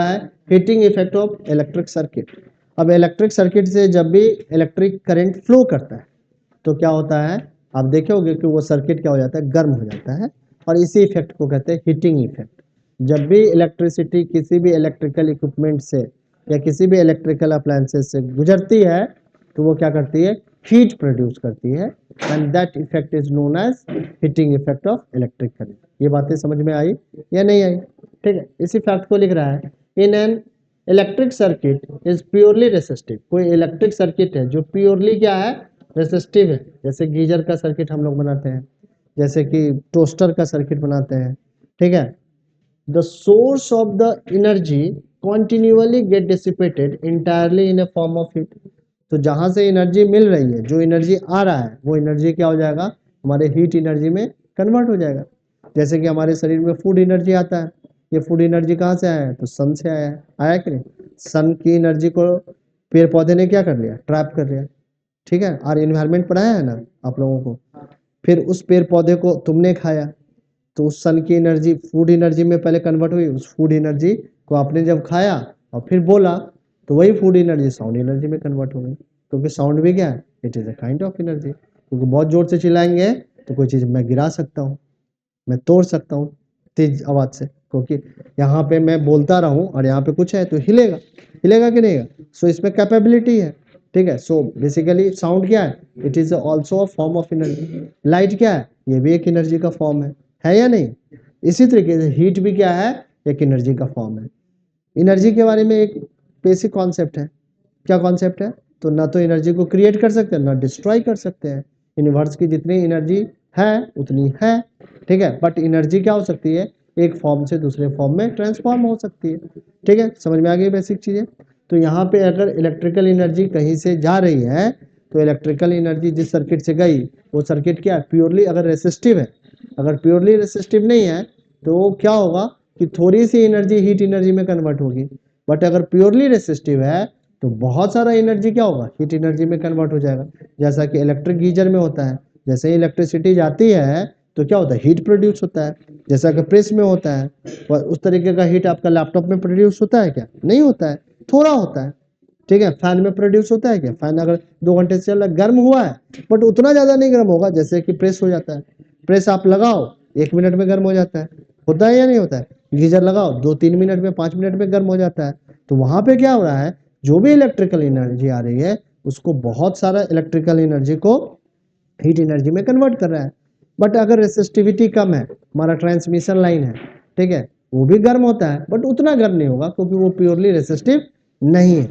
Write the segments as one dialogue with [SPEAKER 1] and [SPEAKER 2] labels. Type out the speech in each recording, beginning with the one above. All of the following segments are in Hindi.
[SPEAKER 1] है heating effect of electric circuit. अब इलेक्ट्रिक सर्किट से जब भी इलेक्ट्रिक करंट फ्लो करता है तो क्या होता है, आप देखे होंगे कि वो सर्किट क्या हो जाता है, गर्म हो जाता है, और इसी इफेक्ट को कहते हैं हीटिंग इफेक्ट। जब भी इलेक्ट्रिसिटी किसी भी इलेक्ट्रिकल इक्विपमेंट से या किसी भी इलेक्ट्रिकल अप्लायंसेस से गुजरती है तो वो क्या करती है, हीट प्रोड्यूस करती है, and that effect is known as heating effect of electric current. ये बातें समझ में आई या नहीं आई? ठीक है, इसी फैक्ट को लिख रहा है। In an electric circuit is purely resistive. कोई इलेक्ट्रिक सर्किट है जो प्योरली क्या है, रेसिस्टिव है। जैसे गीजर का सर्किट हम लोग बनाते हैं, जैसे कि टोस्टर का सर्किट बनाते हैं, ठीक है। The source of the energy continually get dissipated entirely in a form of heat। तो जहां से एनर्जी मिल रही है, जो एनर्जी आ रहा है, वो एनर्जी क्या हो जाएगा, हमारे हीट एनर्जी में कन्वर्ट हो जाएगा। जैसे कि हमारे शरीर में फूड एनर्जी आता है, ये फूड एनर्जी कहाँ से आया है, तो सन से आया है, आया कि नहीं? सन की एनर्जी को पेड़ पौधे ने क्या कर लिया, ट्रैप कर लिया, ठीक है। और इन्वायरमेंट पढ़ाया है ना आप लोगों को। फिर उस पेड़ पौधे को तुमने खाया तो उस सन की एनर्जी फूड एनर्जी में पहले कन्वर्ट हुई, उस फूड एनर्जी को आपने जब खाया और फिर बोला तो वही फूड एनर्जी साउंड एनर्जी में कन्वर्ट हो गई, क्योंकि साउंड भी क्या है, it is a kind of energy. क्योंकि बहुत जोर से चिल्लाएंगे तो कोई चीज़ मैं गिरा सकता हूँ, मैं तोड़ सकता हूँ तेज आवाज से, क्योंकि यहाँ पे मैं बोलता रहूँ और यहाँ पे कुछ है तो हिलेगा, हिलेगा कि नहीं? सो इसमें कैपेबिलिटी है, ठीक है। सो बेसिकली साउंड क्या है, it is also a form of energy. Light क्या है, ये भी एक एनर्जी का फॉर्म है या नहीं? इसी तरीके से हीट भी क्या है, एक एनर्जी का फॉर्म है। एनर्जी के बारे में एक बेसिक कॉन्सेप्ट है, क्या कॉन्सेप्ट है, तो ना तो एनर्जी को क्रिएट कर सकते हैं ना डिस्ट्रॉय कर सकते हैं। यूनिवर्स की जितनी एनर्जी है उतनी है, ठीक है। बट एनर्जी क्या हो सकती है, एक फॉर्म से दूसरे फॉर्म में ट्रांसफॉर्म हो सकती है, ठीक है। समझ में आ गई बेसिक चीजें? तो यहाँ पे अगर इलेक्ट्रिकल एनर्जी कहीं से जा रही है तो इलेक्ट्रिकल एनर्जी जिस सर्किट से गई वो सर्किट क्या है, प्योरली अगर रेसिस्टिव है। अगर प्योरली रेसिस्टिव नहीं है तो क्या होगा कि थोड़ी सी एनर्जी हीट एनर्जी में कन्वर्ट होगी। बट अगर प्योरली रेसिस्टिव है तो बहुत सारा एनर्जी क्या होगा, हीट एनर्जी में कन्वर्ट हो जाएगा। जैसा कि इलेक्ट्रिक गीजर में होता है, जैसे ही इलेक्ट्रिसिटी जाती है तो क्या होता है, हीट प्रोड्यूस होता है। जैसा कि प्रेस में होता है, उस तरीके का हीट आपका लैपटॉप में प्रोड्यूस होता है क्या? नहीं होता है, थोड़ा होता है, ठीक है। फैन में प्रोड्यूस होता है क्या? फैन अगर 2 घंटे से चल रहा है, गर्म हुआ है, बट उतना ज्यादा नहीं गर्म होगा जैसे कि प्रेस हो जाता है। प्रेस आप लगाओ 1 मिनट में गर्म हो जाता है, होता है या नहीं होता है? गीजर लगाओ 2-3 मिनट में 5 मिनट में गर्म हो जाता है। तो वहां पे क्या हो रहा है, जो भी इलेक्ट्रिकल एनर्जी आ रही है उसको बहुत सारा इलेक्ट्रिकल एनर्जी को हीट एनर्जी में कन्वर्ट कर रहा है। बट अगर रेसिस्टिविटी कम है, हमारा ट्रांसमिशन लाइन है, ठीक है, वो भी गर्म होता है बट उतना गर्म नहीं होगा क्योंकि वो प्योरली रेसिस्टिव नहीं है,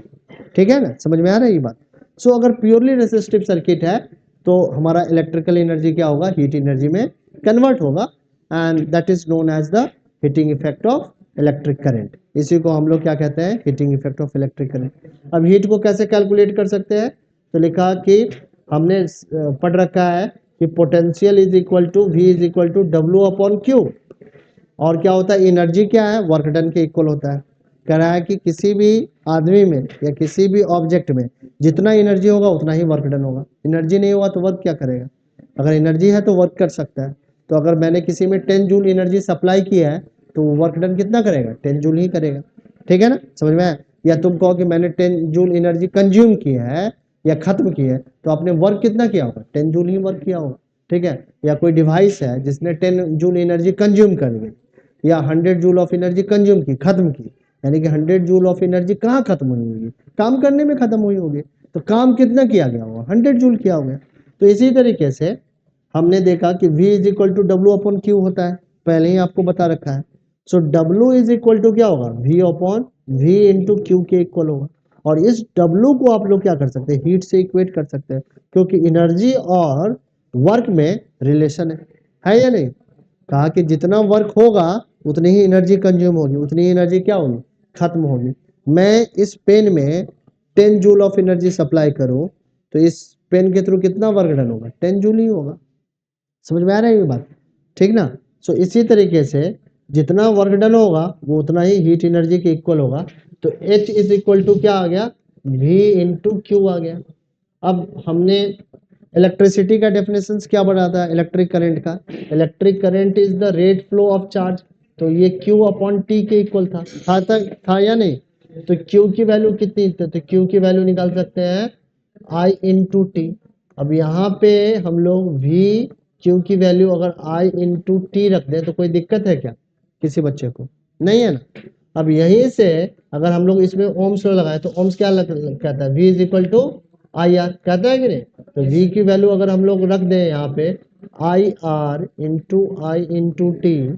[SPEAKER 1] ठीक है ना? समझ में आ रहा है ये बात? सो अगर प्योरली रेसिस्टिव सर्किट है तो हमारा इलेक्ट्रिकल एनर्जी क्या होगा, हीट एनर्जी में कन्वर्ट होगा, and that is known as the heating effect of electric current. इसी को हम लोग क्या कहते हैं, heating effect of electric current. अब हीट को कैसे कैलकुलेट कर सकते हैं, तो लिखा कि हमने पढ़ रखा है कि potential is equal to V is equal to W upon Q. और क्या होता है, एनर्जी क्या है, वर्क डन के इक्वल होता है। कह रहा है कि किसी भी आदमी में या किसी भी ऑब्जेक्ट में जितना एनर्जी होगा उतना ही वर्क डन होगा। एनर्जी नहीं होगा तो वर्क क्या करेगा? अगर एनर्जी है तो वर्क कर सकता है। तो अगर मैंने किसी में 10 जूल एनर्जी सप्लाई किया है तो वर्क डन कितना करेगा, 10 जूल ही करेगा, ठीक है ना? समझ में आया? या तुम कहो कि मैंने 10 जूल एनर्जी कंज्यूम किया है या खत्म किया है तो आपने वर्क कितना किया होगा, 10 जूल ही वर्क किया होगा, ठीक है। या कोई डिवाइस है जिसने 10 जूल एनर्जी कंज्यूम कर दी या 100 जूल ऑफ एनर्जी कंज्यूम की, खत्म की, यानी कि 100 जूल ऑफ एनर्जी कहाँ खत्म हुई होगी, काम करने में खत्म हुई होगी। तो काम कितना किया गया होगा, 100 जूल किया होगा। तो इसी तरीके से हमने देखा कि V is equal to W upon Q होता है, पहले ही आपको बता रखा है। So W is equal to क्या होगा, V upon V into Q के इक्वल होगा। और इस डब्ल्यू को आप लोग क्या कर सकते हैं, हीट से इक्वेट कर सकते हैं, क्योंकि एनर्जी और वर्क में रिलेशन है या नहीं? कहा कि जितना वर्क होगा उतनी ही एनर्जी कंज्यूम होगी, उतनी ही एनर्जी क्या होगी, खत्म होगी। मैं इस पेन में 10 जूल ऑफ एनर्जी सप्लाई करूं तो इस पेन के थ्रू कितना वर्क डन होगा, 10 जूल ही होगा। समझ में आ रहा है ये बात, ठीक ना? सो इसी तरीके से जितना वर्क डन होगा वो उतना ही हीट एनर्जी के इक्वल होगा। तो H इज इक्वल टू क्या आ गया, V इंटू क्यू आ गया। अब हमने इलेक्ट्रिसिटी का डेफिनेशन क्या बताता है इलेक्ट्रिक करंट का, electric current is the rate flow of charge. तो ये Q अपॉन टी के इक्वल था या नहीं? तो Q की वैल्यू कितनी थी? तो Q की वैल्यू निकाल सकते हैं I इंटू टी। अब यहाँ पे हम लोग V Q की वैल्यू अगर I इंटू टी रख दें तो कोई दिक्कत है क्या किसी बच्चे को? नहीं है ना। अब यहीं से अगर हम लोग इसमें ओम्स लगाए तो ओम्स क्या कहता है? V is equal to I R, कहता है कि नहीं? तो V की वैल्यू अगर हम लोग रख दें यहाँ पे आई आर इंटू टी,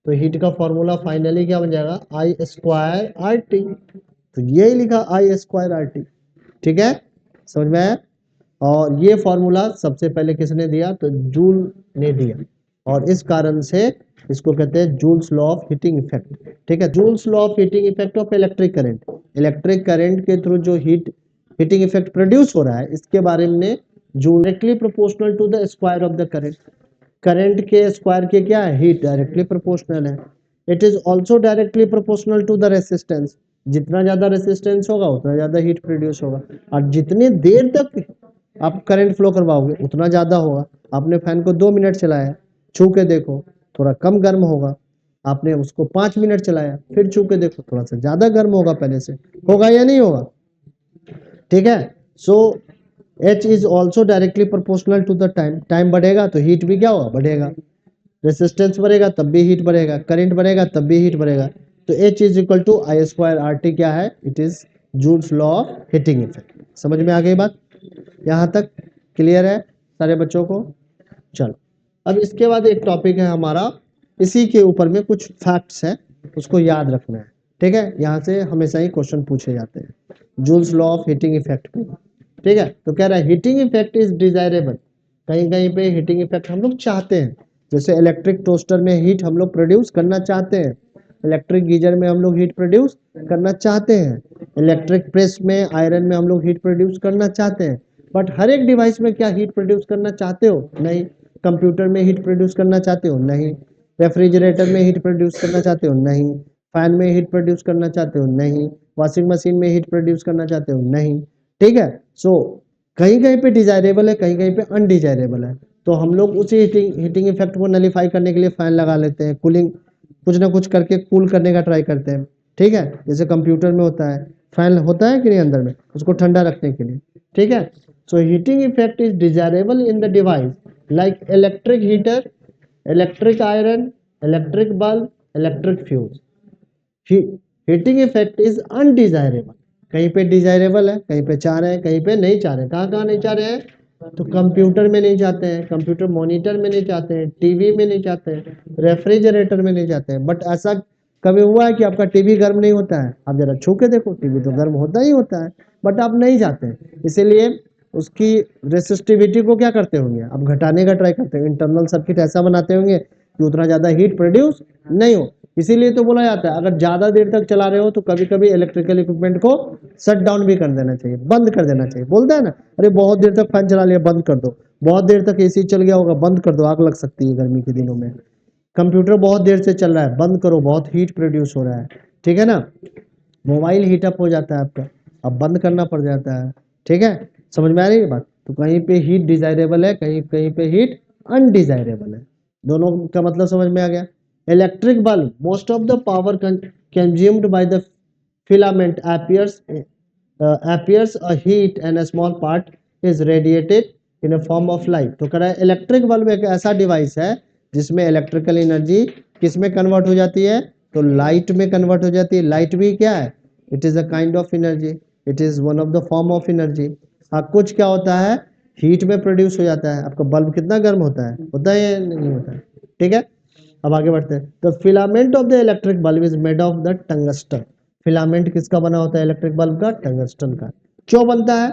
[SPEAKER 1] तो हीट का फॉर्मूला फाइनली क्या बन जाएगा? आई स्क्वायर आर टी। तो यही लिखा आई स्क्वायर आर टी। ठीक है, समझ में आया? और ये फॉर्मूला सबसे पहले किसने दिया? तो जूल ने दिया, और इस कारण से इसको कहते हैं Joule's law of heating effect. ठीक है, Joule's law of heating effect of electric current. Electric current के थ्रू जो हीटिंग इफेक्ट प्रोड्यूस हो रहा है, इसके बारे में Joule directly proportional to the square of the current. Current के स्क्वायर के क्या है? हीट डायरेक्टली प्रोपोर्शनल है। It is also directly proportional to the resistance. जितना ज्यादा रेसिस्टेंस होगा उतना ज्यादा हीट प्रोड्यूस होगा, और जितनी देर तक आप करंट फ्लो करवाओगे उतना ज्यादा होगा। आपने फैन को 2 मिनट चलाया, छू के देखो थोड़ा कम गर्म होगा। आपने उसको 5 मिनट चलाया, फिर छू के देखो थोड़ा सा ज्यादा गर्म होगा पहले से। होगा या नहीं होगा? ठीक है, so H is also directly proportional to the time. Time बढ़ेगा तो हीट भी क्या होगा? बढ़ेगा। रेसिस्टेंस बढ़ेगा तब भी हीट बढ़ेगा, करंट बढ़ेगा तब भी हीट बढ़ेगा। तो H is equal to I square R T क्या है? It is Joule's law of heating effect. समझ में आ गई बात? यहाँ तक क्लियर है सारे बच्चों को? चलो, अब इसके बाद एक टॉपिक है हमारा, इसी के ऊपर में कुछ फैक्ट्स हैं, उसको याद रखना है। ठीक है, यहाँ से हमेशा ही क्वेश्चन पूछे जाते हैं Joule's law of heating effect पे। ठीक है, तो कह रहा है हीटिंग इफेक्ट इज डिजायरेबल। कहीं कहीं पे हीटिंग इफेक्ट हम लोग चाहते हैं, जैसे इलेक्ट्रिक टोस्टर में हीट हम लोग प्रोड्यूस करना चाहते हैं, इलेक्ट्रिक गीजर में हम लोग हीट प्रोड्यूस करना चाहते हैं, इलेक्ट्रिक प्रेस में आयरन में हम लोग हीट प्रोड्यूस करना चाहते हैं। बट हर एक डिवाइस में क्या हीट प्रोड्यूस करना चाहते हो? नहीं। कंप्यूटर में हीट प्रोड्यूस करना चाहते हो? नहीं। रेफ्रिजरेटर में हीट प्रोड्यूस करना चाहते हो? नहीं। फैन में हीट प्रोड्यूस करना चाहते हो? नहीं। वॉशिंग मशीन में हीट प्रोड्यूस करना चाहते हो? नहीं। ठीक है, सो कहीं कहीं पे डिजायरेबल है, कहीं कहीं पे अनडिजायरेबल है। तो हम लोग उसी हीटिंग इफेक्ट को नलीफाई करने के लिए फैन लगा लेते हैं, कूलिंग कुछ ना कुछ करके कूल करने का ट्राई करते हैं। ठीक है, जैसे कंप्यूटर में होता है, फैन होता है कि नहीं अंदर में, उसको ठंडा रखने के लिए। ठीक है, so heating effect is desirable in the device like electric heater, electric iron, electric bulb, electric fuse. Heating effect is undesirable. कहीं पे डिजायरेबल है, कहीं पे चाह रहे हैं, कहीं पे नहीं चाह रहे हैं। कहाँ कहाँ नहीं चाह रहे हैं? तो कंप्यूटर में नहीं चाहते हैं, कंप्यूटर मॉनिटर में नहीं चाहते हैं, टीवी में नहीं चाहते हैं, रेफ्रिजरेटर में नहीं चाहते हैं। बट ऐसा कभी हुआ है कि आपका टीवी गर्म नहीं होता है? आप जरा छू के देखो, टीवी तो गर्म होता ही होता है, बट आप नहीं चाहते हैं। इसीलिए उसकी रेसिस्टिविटी को क्या करते होंगे? आप घटाने का ट्राई करते हैं, इंटरनल सर्किट ऐसा बनाते होंगे कि उतना ज्यादा हीट प्रोड्यूस नहीं हो। इसीलिए तो बोला जाता है अगर ज्यादा देर तक चला रहे हो तो कभी कभी इलेक्ट्रिकल इक्विपमेंट को शट डाउन भी कर देना चाहिए, बंद कर देना चाहिए। बोलता है ना, अरे बहुत देर तक फैन चला लिया, बंद कर दो। बहुत देर तक एसी चल गया होगा, बंद कर दो, आग लग सकती है गर्मी के दिनों में। कंप्यूटर बहुत देर से चल रहा है, बंद करो, बहुत हीट प्रोड्यूस हो रहा है। ठीक है ना, मोबाइल हीटअप हो जाता है आपका, अब बंद करना पड़ जाता है। ठीक है, समझ में आ रही है बात? तो कहीं पे हीट डिजायरेबल है, कहीं कहीं पे हीट अनडिजायरेबल है। दोनों का मतलब समझ में आ गया? Electric bulb, most of the power consumed by the filament appears a heat and a small part is radiated in a form of light। तो कह रहा है इलेक्ट्रिक बल्ब एक ऐसा डिवाइस है जिसमें इलेक्ट्रिकल एनर्जी किस में कन्वर्ट हो जाती है? तो लाइट में कन्वर्ट हो जाती है। लाइट भी क्या है? It is a kind of energy, it is one of the form of energy. हाँ, कुछ क्या होता है? हीट में प्रोड्यूस हो जाता है। आपका बल्ब कितना गर्म होता है? होता है या नहीं होता है? ठीक है, अब आगे बढ़ते हैं। The filament of the electric bulb is made of the tungsten. Filament किसका बना होता है इलेक्ट्रिक बल्ब का? टंगस्टन का। क्यों बनता है?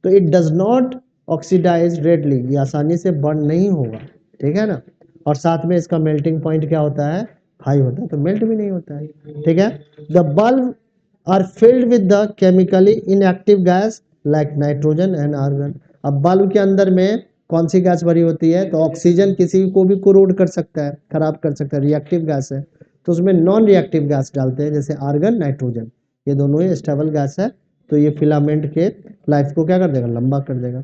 [SPEAKER 1] तो it does not oxidise readily, ये आसानी से बर्न नहीं होगा। ठीक है ना, और साथ में इसका मेल्टिंग पॉइंट क्या होता है? हाई होता है, तो मेल्ट भी नहीं होता है। ठीक है, the bulb are filled with the chemically inactive gas like nitrogen and argon. अब बल्ब के अंदर में कौन सी गैस भरी होती है? तो ऑक्सीजन किसी को भी कोरोड कर सकता है, खराब कर सकता है, रिएक्टिव गैस है। तो उसमें नॉन रिएक्टिव गैस डालते हैं, जैसे आर्गन, नाइट्रोजन, ये दोनों ही स्टेबल गैस है। तो ये फिलामेंट के लाइफ को क्या कर देगा? लंबा कर देगा।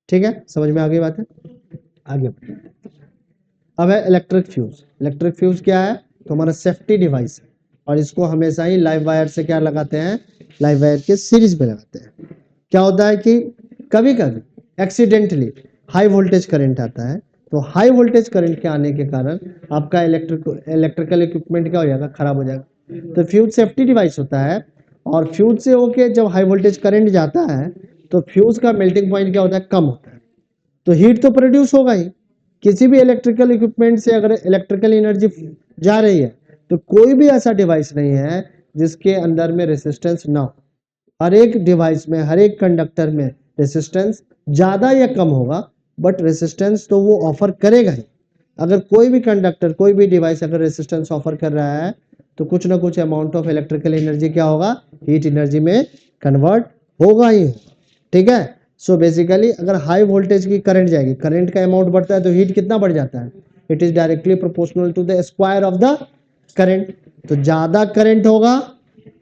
[SPEAKER 1] ठीक है, समझ में आ गई बात है? आगे अब है इलेक्ट्रिक फ्यूज। इलेक्ट्रिक फ्यूज क्या है? तो हमारा सेफ्टी डिवाइस है, और इसको हमेशा ही लाइव वायर से क्या लगाते हैं, लाइव वायर के सीरीज में लगाते हैं। क्या होता है कि कभी कभी एक्सीडेंटली हाई वोल्टेज करंट आता है, तो हाई वोल्टेज करंट के आने के कारण आपका इलेक्ट्रिकल इक्विपमेंट क्या हो जाएगा, खराब हो जाएगा। तो फ्यूज सेफ्टी डिवाइस होता है, और फ्यूज से होके जब हाई वोल्टेज करंट जाता है तो फ्यूज का मेल्टिंग पॉइंट क्या होता है, कम होता है, तो हीट तो प्रोड्यूस होगा ही। किसी भी इलेक्ट्रिकल इक्विपमेंट से अगर इलेक्ट्रिकल एनर्जी जा रही है, तो कोई भी ऐसा डिवाइस नहीं है जिसके अंदर में रेसिस्टेंस ना हो। हर एक डिवाइस में, हर एक कंडक्टर में रेसिस्टेंस ज़्यादा या कम होगा, बट रेसिस्टेंस तो वो ऑफर करेगा ही। अगर कोई भी कंडक्टर, कोई भी डिवाइस अगर रेसिस्टेंस ऑफर कर रहा है, तो कुछ ना कुछ अमाउंट ऑफ इलेक्ट्रिकल एनर्जी क्या होगा, हीट एनर्जी में कन्वर्ट होगा ही। ठीक है, सो बेसिकली अगर हाई वोल्टेज की करंट जाएगी, करंट का अमाउंट बढ़ता है तो हीट कितना बढ़ जाता है, it is directly proportional to the square of the current. तो ज्यादा करंट होगा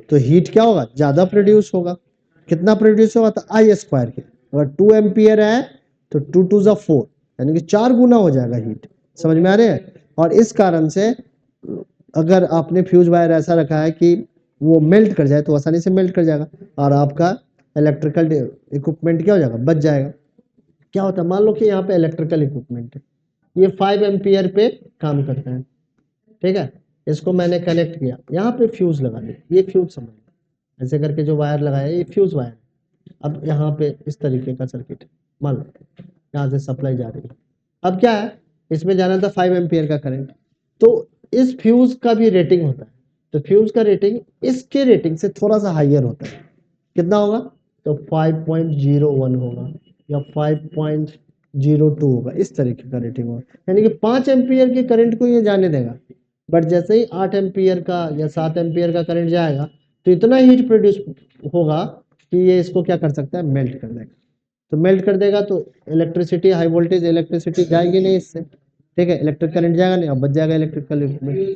[SPEAKER 1] तो हीट क्या होगा, ज्यादा प्रोड्यूस होगा। कितना प्रोड्यूस होगा, तो आई स्क्वायर के, अगर 2 एम्पियर है तो 2 टू 4, यानी कि 4 गुना हो जाएगा हीट। समझ में आ रहे हैं। और इस कारण से अगर आपने फ्यूज वायर ऐसा रखा है कि वो मेल्ट कर जाए, तो आसानी से मेल्ट कर जाएगा, और आपका इलेक्ट्रिकल इक्विपमेंट क्या हो जाएगा, बच जाएगा। क्या होता है, मान लो कि यहाँ पे इलेक्ट्रिकल इक्विपमेंट है, ये 5 एम्पियर पे काम करता है, ठीक है, इसको मैंने कनेक्ट किया, यहाँ पे फ्यूज लगा दिया, ये फ्यूज समझ लो, ऐसे करके जो वायर लगाया ये फ्यूज वायर। अब यहाँ पे इस तरीके का सर्किट मान लो, यहाँ से सप्लाई जा रही है। अब क्या है, इसमें जाना था 5 एम्पियर का करंट, तो इस फ्यूज का भी रेटिंग होता है, तो फ्यूज का रेटिंग इसके रेटिंग से थोड़ा सा हाइयर होता है। कितना होगा, तो 5.01 होगा या 5.02 होगा, इस तरीके का रेटिंग होगा। यानी कि 5 एम्पियर के करंट को ये जाने देगा, बट जैसे ही 8 एम्पियर का या 7 एम्पियर का करंट जाएगा, तो इतना हीट प्रोड्यूस होगा कि ये इसको क्या कर सकता है, मेल्ट कर देगा। तो मेल्ट कर देगा तो इलेक्ट्रिसिटी, हाई वोल्टेज इलेक्ट्रिसिटी जाएगी नहीं इससे, ठीक है, इलेक्ट्रिक करंट जाएगा नहीं, अब बच जाएगा इलेक्ट्रिकल इक्विपमेंट।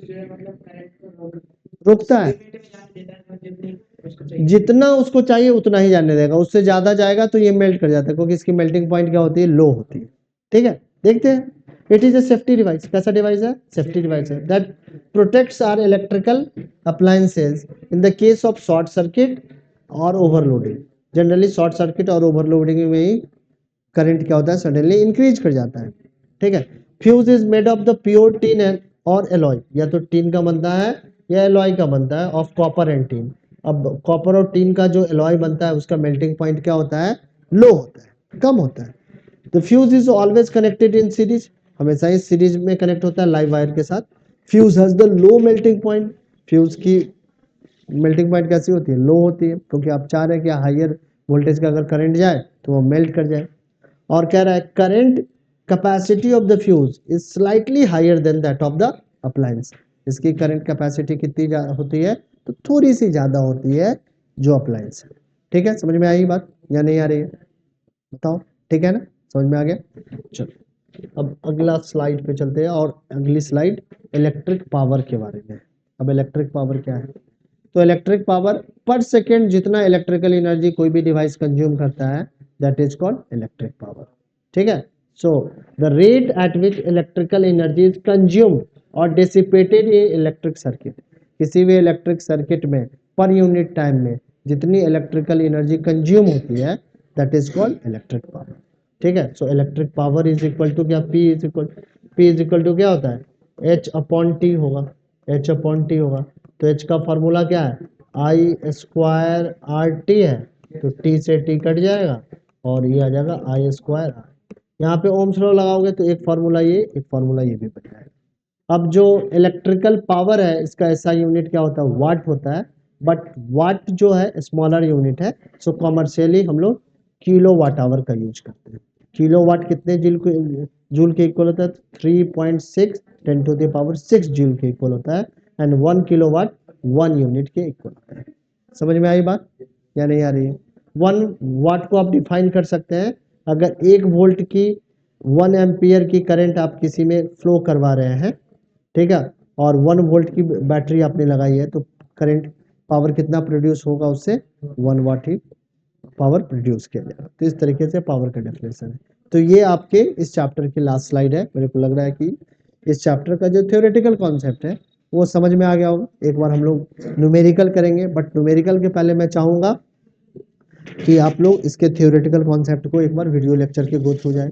[SPEAKER 1] रुकता है, जितना उसको चाहिए उतना ही जाने देगा, उससे ज्यादा जाएगा तो ये मेल्ट कर जाता है, क्योंकि इसकी मेल्टिंग पॉइंट क्या होती है, लो होती है। ठीक है, देखते हैं। It is a safety device, कैसा डिवाइस है, सेफ्टी डिवाइस है, that protects our electrical appliances in the case of short circuit और ओवरलोडिंग। जनरली शॉर्ट सर्किट और ओवरलोडिंग में ही करंट क्या होता है, सडनली इंक्रीज कर जाता है। ठीक है, fuse is made of the pure tin and और एलॉय, या तो टीन का बनता है या एलॉय का बनता है, ऑफ कॉपर एंड टीन। अब कॉपर और टीन का जो एलॉय बनता है उसका मेल्टिंग पॉइंट क्या होता है, लो होता है, कम होता है। The fuse is always connected in series, हमेशा ही सीरीज में कनेक्ट होता है लाइव वायर के साथ। Fuse has the low melting point, fuse की मेल्टिंग पॉइंट कैसी होती है, लो होती है, क्योंकि आप चाह रहे हैं कि हाइयर वोल्टेज का अगर करंट जाए तो वो मेल्ट कर जाए। और कह रहा है current capacity of the fuse is slightly higher than that of the appliance, इसकी करंट कैपेसिटी कितनी होती है, तो थोड़ी सी ज्यादा होती है जो अप्लायंस है। ठीक है, समझ में आई बात या नहीं आ रही है, बताओ, ठीक है ना, समझ में आ गया। चलो अब अगला स्लाइड पे चलते हैं, और अगली स्लाइड इलेक्ट्रिक पावर के बारे में। अब इलेक्ट्रिक पावर क्या है, तो इलेक्ट्रिक पावर पर सेकेंड जितना इलेक्ट्रिकल एनर्जी कोई भी डिवाइस कंज्यूम करता है, that is called electric power. ठीक है, so the rate at which electrical energy is consumed और डिसिपेटेड इन इलेक्ट्रिक सर्किट, किसी भी इलेक्ट्रिक सर्किट में पर यूनिट टाइम में जितनी इलेक्ट्रिकल एनर्जी कंज्यूम होती है, that is called electric power. ठीक है, so electric power is equal to क्या, P इज इक्वल टू क्या होता है, H अपॉन टी होगा, H अपॉन टी होगा। तो H का फॉर्मूला क्या है, आई स्क्वायर आर टी है, तो T से T कट जाएगा और ये आ जाएगा आई स्क्वायर आर। यहाँ पे ओम्स लॉ लगाओगे तो एक फार्मूला ये, एक फार्मूला ये भी बन जाएगा। अब जो इलेक्ट्रिकल पावर है इसका ऐसा यूनिट क्या होता है, वाट होता है, बट वाट जो है स्मॉलर यूनिट है, सो कॉमर्शियली हम लोग किलो वाट आवर का यूज करते हैं। किलो वाट कितने जूल के इक्वल होता है, 3.6 10 टू द पावर 6 जूल के इक्वल होता है, एंड 1 किलो वाट 1 यूनिट के इक्वल होता है। समझ में आई बात या नहीं आ रही है। 1 वाट को आप डिफाइन कर सकते हैं, अगर 1 वोल्ट की 1 एम्पियर की करंट आप किसी में फ्लो करवा रहे हैं, ठीक है, और 1 वोल्ट की बैटरी आपने लगाई है, तो करंट पावर कितना प्रोड्यूस होगा उससे, 1 वाट ही पावर प्रोड्यूस किया जाएगा। तो इस तरीके से पावर का डेफिनेशन है। तो ये आपके इस चैप्टर की लास्ट स्लाइड है। मेरे को लग रहा है कि इस चैप्टर का जो थ्योरेटिकल कॉन्सेप्ट है वो समझ में आ गया होगा। एक बार हम लोग न्यूमेरिकल करेंगे, बट न्यूमेरिकल के पहले मैं चाहूँगा कि आप लोग इसके थ्योरेटिकल कॉन्सेप्ट को एक बार वीडियो लेक्चर के गो थ्रू जाए।